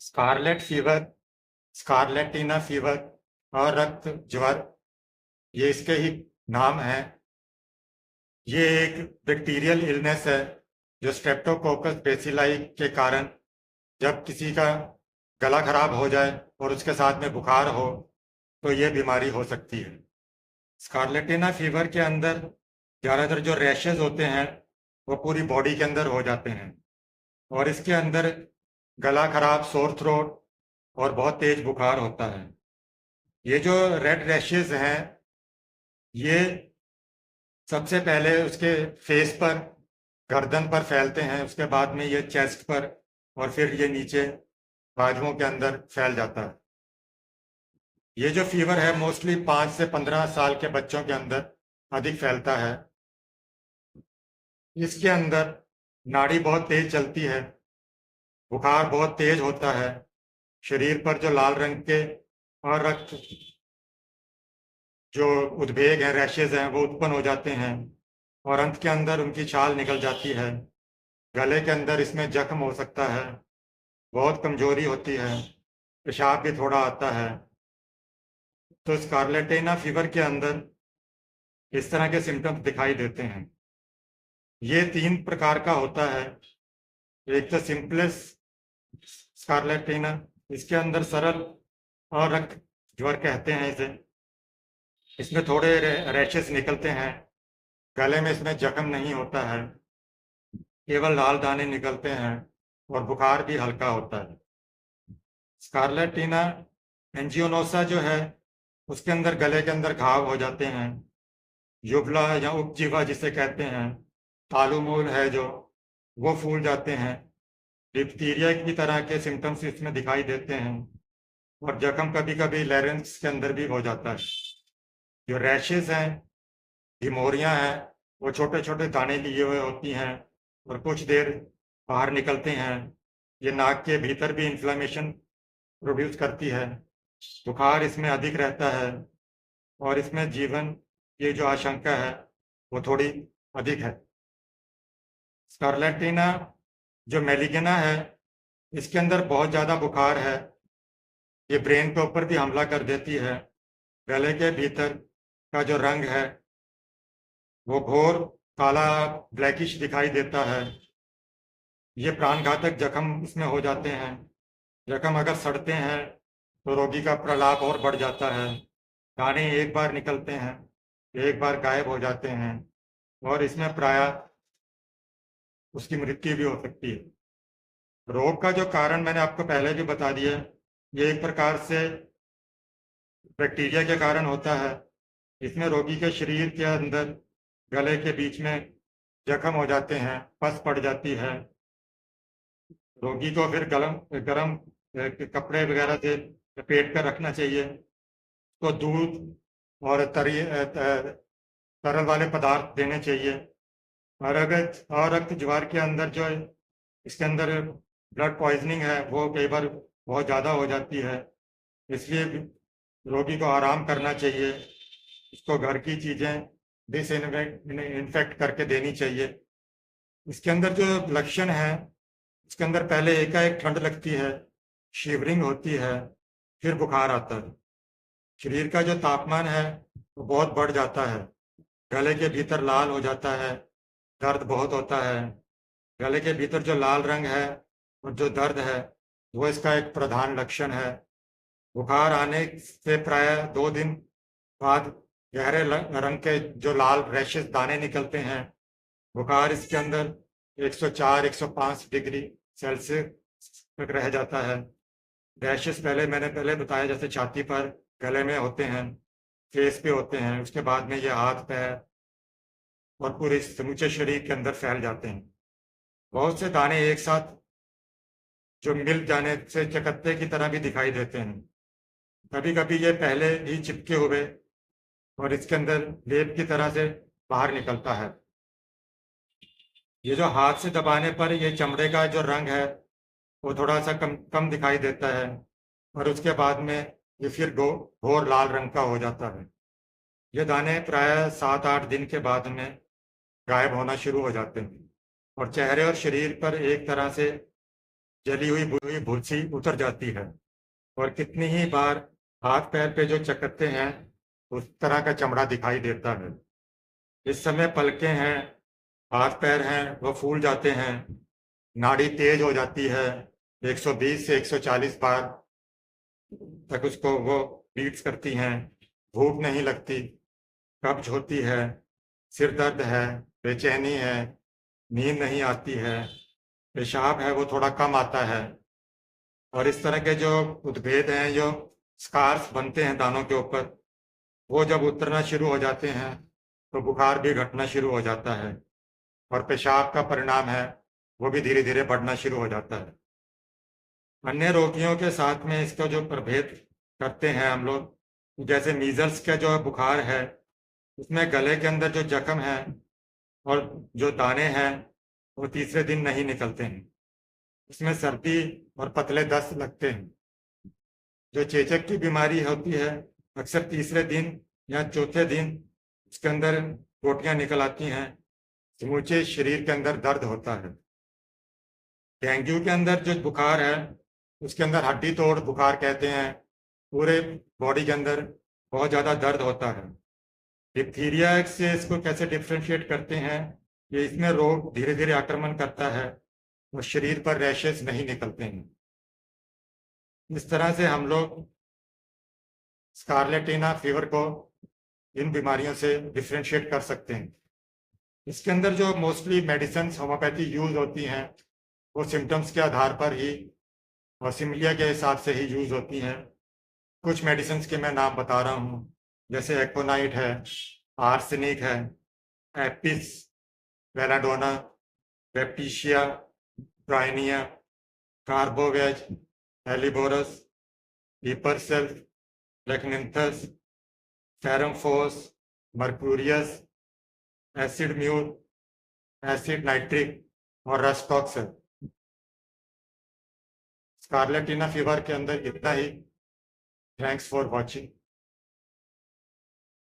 Scarlet fever, स्कारलेटिना fever और रक्त ज्वर, ये इसके ही नाम हैं। ये एक बैक्टीरियल इलनेस है जो स्ट्रेप्टोकोकस बेसिलाई के कारण जब किसी का गला खराब हो जाए और उसके साथ में बुखार हो तो ये बीमारी हो सकती है। स्कारलेटिना फीवर के अंदर ज़्यादातर जो रैशेज होते हैं वो पूरी बॉडी के अंदर हो जाते हैं और इसके अंदर गला खराब, सोर थ्रोट और बहुत तेज बुखार होता है। ये जो रेड रैशेज हैं ये सबसे पहले उसके फेस पर, गर्दन पर फैलते हैं, उसके बाद में ये चेस्ट पर और फिर ये नीचे बाजुओं के अंदर फैल जाता है। ये जो फीवर है मोस्टली 5 से 15 साल के बच्चों के अंदर अधिक फैलता है। इसके अंदर नाड़ी बहुत तेज चलती है, बुखार बहुत तेज होता है, शरीर पर जो लाल रंग के और रक्त जो उद्वेग हैं, रैशेज हैं, वो उत्पन्न हो जाते हैं और अंत के अंदर उनकी छाल निकल जाती है। गले के अंदर इसमें जख्म हो सकता है, बहुत कमजोरी होती है, पेशाब भी थोड़ा आता है। तो स्कारलेटिना फीवर के अंदर इस तरह के सिम्टम्स दिखाई देते हैं। ये 3 प्रकार का होता है। एक तो सिंपलेस्ट स्कारलेटिना, इसके अंदर सरल और रक्त ज्वर कहते हैं इसे। इसमें थोड़े रैशेस निकलते हैं, गले में इसमें जख्म नहीं होता है, केवल लाल दाने निकलते हैं और बुखार भी हल्का होता है। स्कारलेटिना एंजियोनोसा जो है उसके अंदर गले के अंदर घाव हो जाते हैं, युवला या उपजीवा जिसे कहते हैं, तालु मूल है जो, वो फूल जाते हैं। डिप्थीरिया की तरह के सिम्टम्स इसमें दिखाई देते हैं और जख्म कभी कभी लैरिंक्स के अंदर भी हो जाता है। जो रैशेज हैं, हिमोरियाँ हैं, वो छोटे छोटे दाने लिए हुए होती हैं और कुछ देर बाहर निकलते हैं। ये नाक के भीतर भी इन्फ्लेमेशन प्रोड्यूस करती है। बुखार इसमें अधिक रहता है और इसमें जीवन की जो आशंका है वो थोड़ी अधिक है। स्कारलेटिना जो मेलिगना है इसके अंदर बहुत ज़्यादा बुखार है, ये ब्रेन के ऊपर भी हमला कर देती है। गले के भीतर का जो रंग है वो घोर काला ब्लैकिश दिखाई देता है। ये प्राणघातक जख्म इसमें हो जाते हैं। जख्म अगर सड़ते हैं तो रोगी का प्रलाप और बढ़ जाता है। दाने एक बार निकलते हैं, एक बार गायब हो जाते हैं और इसमें प्रायः उसकी मृत्यु भी हो सकती है। रोग का जो कारण मैंने आपको पहले भी बता दिया, ये एक प्रकार से बैक्टीरिया के कारण होता है। इसमें रोगी के शरीर के अंदर गले के बीच में जख्म हो जाते हैं, पस पड़ जाती है। रोगी को फिर गरम गरम कपड़े वगैरह से लपेट कर रखना चाहिए। तो दूध और तरल वाले पदार्थ देने चाहिए। और रक्त ज्वार के अंदर जो इसके अंदर ब्लड पॉइजनिंग है वो कई बार बहुत ज़्यादा हो जाती है, इसलिए रोगी को आराम करना चाहिए। उसको घर की चीज़ें डिसइंफेक्ट करके देनी चाहिए। इसके अंदर जो लक्षण है, इसके अंदर पहले एकाएक ठंड लगती है, शिवरिंग होती है, फिर बुखार आता है। शरीर का जो तापमान है वो बहुत बढ़ जाता है, गले के भीतर लाल हो जाता है, दर्द बहुत होता है। गले के भीतर जो लाल रंग है और जो दर्द है वो इसका एक प्रधान लक्षण है। बुखार आने से प्राय 2 दिन बाद गहरे रंग के जो लाल रैशेस दाने निकलते हैं। बुखार इसके अंदर 104-105 डिग्री सेल्सियस तक रह जाता है। रैशेस मैंने पहले बताया जैसे छाती पर, गले में होते हैं, फेस पे होते हैं, उसके बाद में ये हाथ पैर और पूरे समूचे शरीर के अंदर फैल जाते हैं। बहुत से दाने एक साथ जो मिल जाने से चकत्ते की तरह भी दिखाई देते हैं। कभी कभी ये पहले ही चिपके हुए और इसके अंदर लेप की तरह से बाहर निकलता है। ये जो हाथ से दबाने पर ये चमड़े का जो रंग है वो थोड़ा सा कम कम दिखाई देता है और उसके बाद में ये फिर घोर लाल रंग का हो जाता है। ये दाने प्राय 7-8 दिन के बाद में गायब होना शुरू हो जाते हैं और चेहरे और शरीर पर एक तरह से जली हुई भूसी उतर जाती है और कितनी ही बार हाथ पैर पे जो चकत्ते हैं उस तरह का चमड़ा दिखाई देता है। इस समय पलकें हैं, हाथ पैर हैं, वो फूल जाते हैं, नाड़ी तेज हो जाती है, 120 से 140 बार तक उसको वो बीट्स करती हैं, भूख नहीं लगती, कब्ज होती है, सिर दर्द है, बेचैनी है, नींद नहीं आती है, पेशाब है वो थोड़ा कम आता है। और इस तरह के जो उद्भेद हैं, जो स्कार्स बनते हैं दानों के ऊपर, वो जब उतरना शुरू हो जाते हैं तो बुखार भी घटना शुरू हो जाता है और पेशाब का परिणाम है वो भी धीरे धीरे बढ़ना शुरू हो जाता है। अन्य रोगियों के साथ में इसका जो प्रभेद करते हैं हम लोग, जैसे मीजल्स का जो बुखार है उसमें गले के अंदर जो जख्म है और जो दाने हैं वो तीसरे दिन नहीं निकलते हैं। इसमें सर्दी और पतले दस्त लगते हैं। जो चेचक की बीमारी होती है अक्सर तीसरे दिन या चौथे दिन उसके अंदर गोटियां निकल आती हैं, समूचे शरीर के अंदर दर्द होता है। डेंगू के अंदर जो बुखार है उसके अंदर हड्डी तोड़ बुखार कहते हैं, पूरे बॉडी के अंदर बहुत ज़्यादा दर्द होता है। डिप्थीरिया से इसको कैसे डिफ्रेंशिएट करते हैं, ये इसमें रोग धीरे धीरे आक्रमण करता है और शरीर पर रैशेस नहीं निकलते हैं। इस तरह से हम लोग स्कारलेटिना फीवर को इन बीमारियों से डिफ्रेंशिएट कर सकते हैं। इसके अंदर जो मोस्टली मेडिसिन होम्योपैथी यूज होती हैं वो सिम्टम्स के आधार पर ही और सिमिलिया के हिसाब से ही यूज होती हैं। कुछ मेडिसिन के मैं नाम बता रहा हूँ, जैसे एक्ोनाइट है, आर्सेनिक है, एपिस, वेलाडोना, बैप्टीशिया, ट्राइनिया, carbo veg, helleborus, hepar sulph, lachnanthes, ferrum phos, mercurius, acid mur, acid nitric और रस्टॉक्स है। स्कारलेटिना फीवर के अंदर इतना ही। Thanks for watching.